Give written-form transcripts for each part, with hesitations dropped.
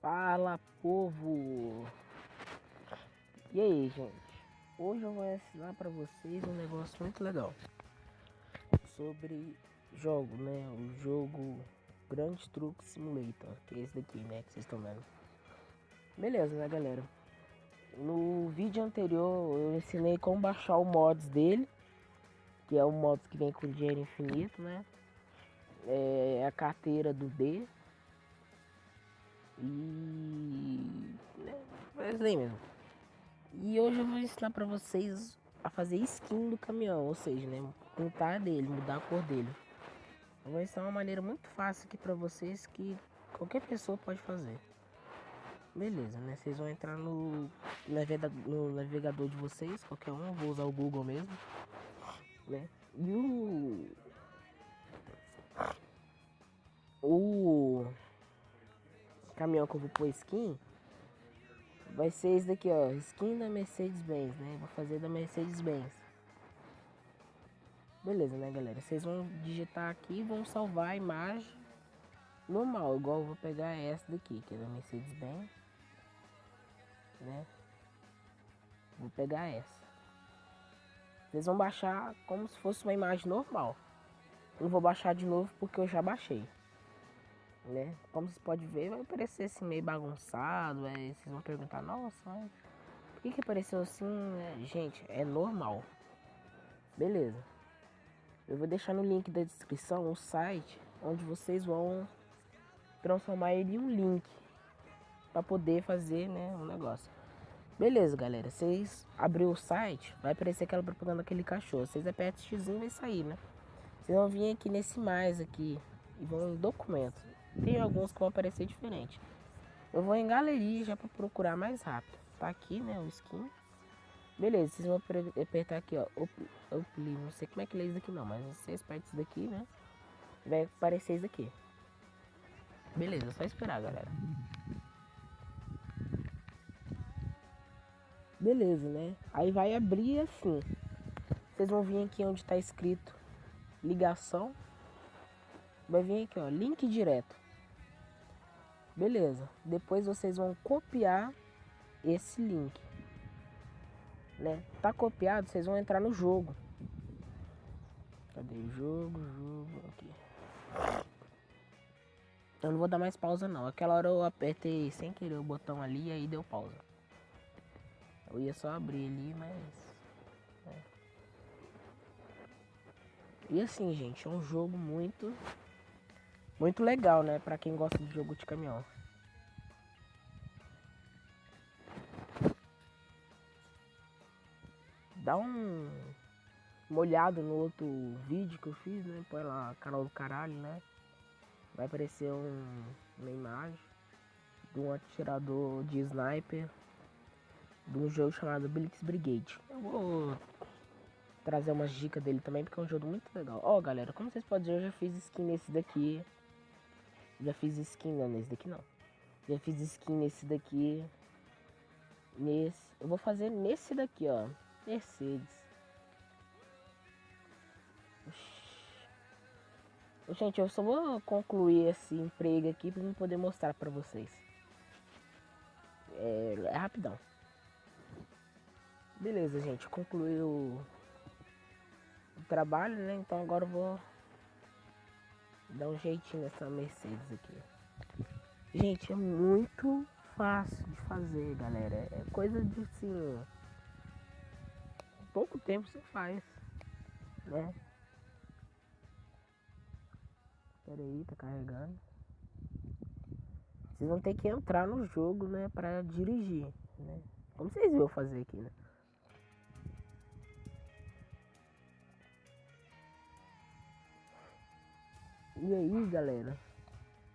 Fala, povo! E aí, gente? Hoje eu vou ensinar pra vocês um negócio muito legal sobre jogo, né? O jogo Grand Truck Simulator, que é esse daqui, né? Que vocês estão vendo. Beleza, né, galera? No vídeo anterior eu ensinei como baixar o mods dele, que é o mods que vem com dinheiro infinito, né? É a carteira do D. E... é isso aí mesmo. E hoje eu vou ensinar pra vocês a fazer skin do caminhão, ou seja, né, pintar dele, mudar a cor dele. Eu vou ensinar uma maneira muito fácil aqui pra vocês que qualquer pessoa pode fazer. Beleza, né? Vocês vão entrar no navegador de vocês, qualquer um, eu vou usar o Google mesmo, né? E o caminhão que eu vou pôr skin vai ser esse daqui, ó, skin da Mercedes-Benz, né? Vou fazer da Mercedes-Benz. Beleza, né, galera? Vocês vão digitar aqui e vão salvar a imagem normal, igual eu vou pegar essa daqui, que é da Mercedes-Benz, né? Vou pegar essa. Vocês vão baixar como se fosse uma imagem normal. Eu não vou baixar de novo porque eu já baixei, né? Como vocês podem ver, vai parecer assim meio bagunçado. Vocês vão perguntar, nossa, mas por que apareceu assim? Gente, é normal. Beleza. Eu vou deixar no link da descrição o site onde vocês vão transformar ele em um link para poder fazer, né, um negócio. Beleza, galera. Vocês abriu o site, vai aparecer aquela propaganda daquele cachorro. Vocês apertam X e vai sair, né? Vocês vão vir aqui nesse mais aqui e vão em documentos. Tem alguns que vão aparecer diferente. Eu vou em galeria já para procurar mais rápido. Tá aqui, né, o skin. Beleza, vocês vão apertar aqui, ó, Upli, não sei como é que lê isso daqui não, mas vocês apertam isso daqui, né? Vai aparecer isso aqui. Beleza, só esperar, galera. Beleza, né? Aí vai abrir assim. Vocês vão vir aqui onde está escrito ligação. Vai vir aqui, ó, link direto. Beleza. Depois vocês vão copiar esse link, né? Tá copiado, vocês vão entrar no jogo. Cadê o jogo? Jogo aqui. Eu não vou dar mais pausa não. Aquela hora eu apertei sem querer o botão ali e aí deu pausa. Eu ia só abrir ali, mas... E assim, gente, é um jogo muito legal, né? Pra quem gosta de jogo de caminhão. Dá uma olhada no outro vídeo que eu fiz, né? Põe lá, canal do caralho, né? Vai aparecer uma imagem de um atirador de sniper de um jogo chamado Blitz Brigade. Eu vou trazer umas dicas dele também, porque é um jogo muito legal. Ó, galera, como vocês podem ver, eu já fiz skin nesse daqui. Já fiz skin, não, nesse daqui não. Já fiz skin nesse daqui. Nesse. Eu vou fazer nesse daqui, ó. Mercedes. Gente, eu só vou concluir esse emprego aqui pra eu poder mostrar pra vocês. É rapidão. Beleza, gente. Concluiu o trabalho, né? Então agora eu vou dar um jeitinho nessa Mercedes aqui. Gente, é muito fácil de fazer, galera. É coisa de assim... pouco tempo você faz, né? Pera aí, tá carregando. Vocês vão ter que entrar no jogo, né? Pra dirigir, né? Como vocês viram fazer aqui, né? E aí, galera,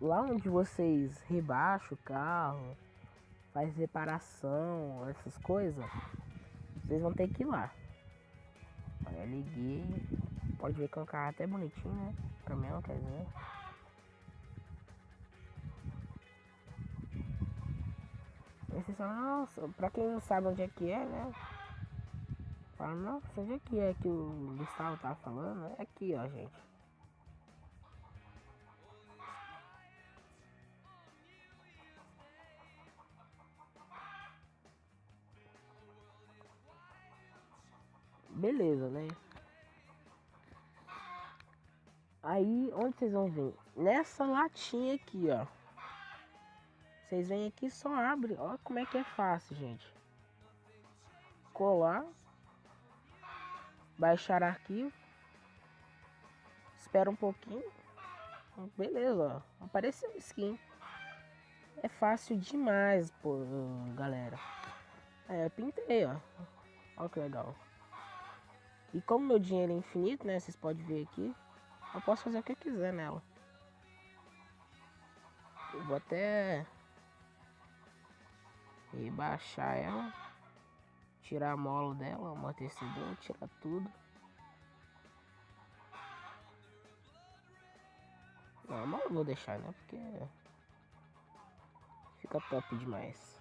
lá onde vocês rebaixam o carro, faz reparação, essas coisas, vocês vão ter que ir lá. Olha, eu liguei. Pode ver que é um carro até bonitinho, né? Caminhão, quer dizer. Aí vocês falam, nossa, pra quem não sabe onde é que é, né? Fala, nossa, onde é que o Gustavo tava falando? É aqui, ó, gente. beleza, né? Aí, onde vocês vão vir? Nessa latinha aqui, ó. Vocês vêm aqui, só abre. Olha como é que é fácil, gente. Colar. Baixar arquivo. Espera um pouquinho. Beleza, ó. Apareceu a skin. É fácil demais, pô, galera. É, pintei, ó. Olha que legal. E como meu dinheiro é infinito, né? Vocês podem ver aqui. Eu posso fazer o que eu quiser nela. Eu vou até rebaixar ela. Tirar a mola dela, o amortecedor, tirar tudo. Não, a mola eu vou deixar, né? Porque fica top demais.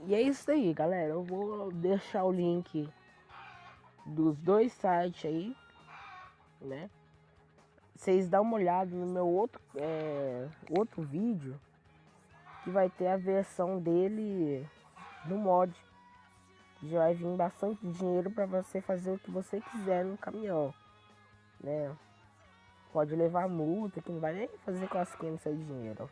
E é isso aí, galera. Eu vou deixar o link dos dois sites aí, né? Vocês dão uma olhada no meu outro vídeo, que vai ter a versão dele no mod. Já vai vir bastante dinheiro para você fazer o que você quiser no caminhão, né? Pode levar multa, que não vai nem fazer cosquinha no seu dinheiro.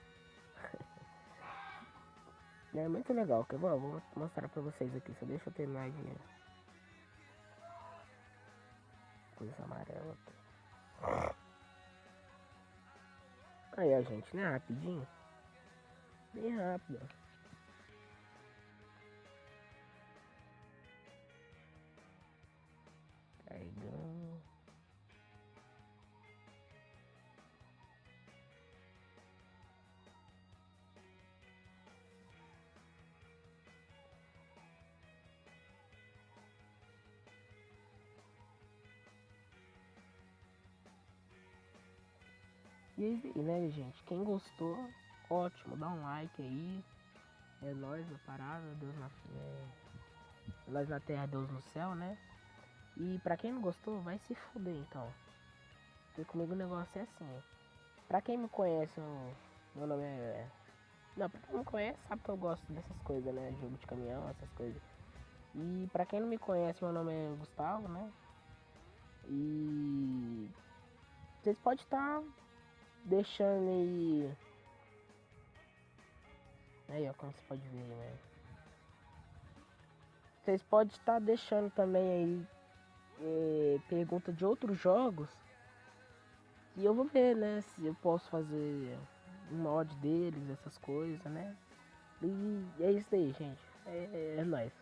É muito legal, que vou mostrar pra vocês aqui, só deixa eu terminar de coisa amarela aqui. Aí, ó, gente, né? Rapidinho. Bem rápido. Carregando. E aí, né, gente? Quem gostou, ótimo, dá um like aí. É nóis a parada, nós na terra, Deus no céu, né? E pra quem não gostou, vai se fuder então. Porque comigo o negócio é assim. Pra quem me conhece, meu nome é. Não, pra quem não me conhece, sabe que eu gosto dessas coisas, né? Jogo de caminhão, essas coisas. E pra quem não me conhece, meu nome é Gustavo, né? E vocês podem estar deixando aí, ó, como você pode ver, né? Vocês podem estar deixando também aí pergunta de outros jogos. E eu vou ver, né, se eu posso fazer um mod deles, essas coisas, né? E é isso aí, gente. É nóis.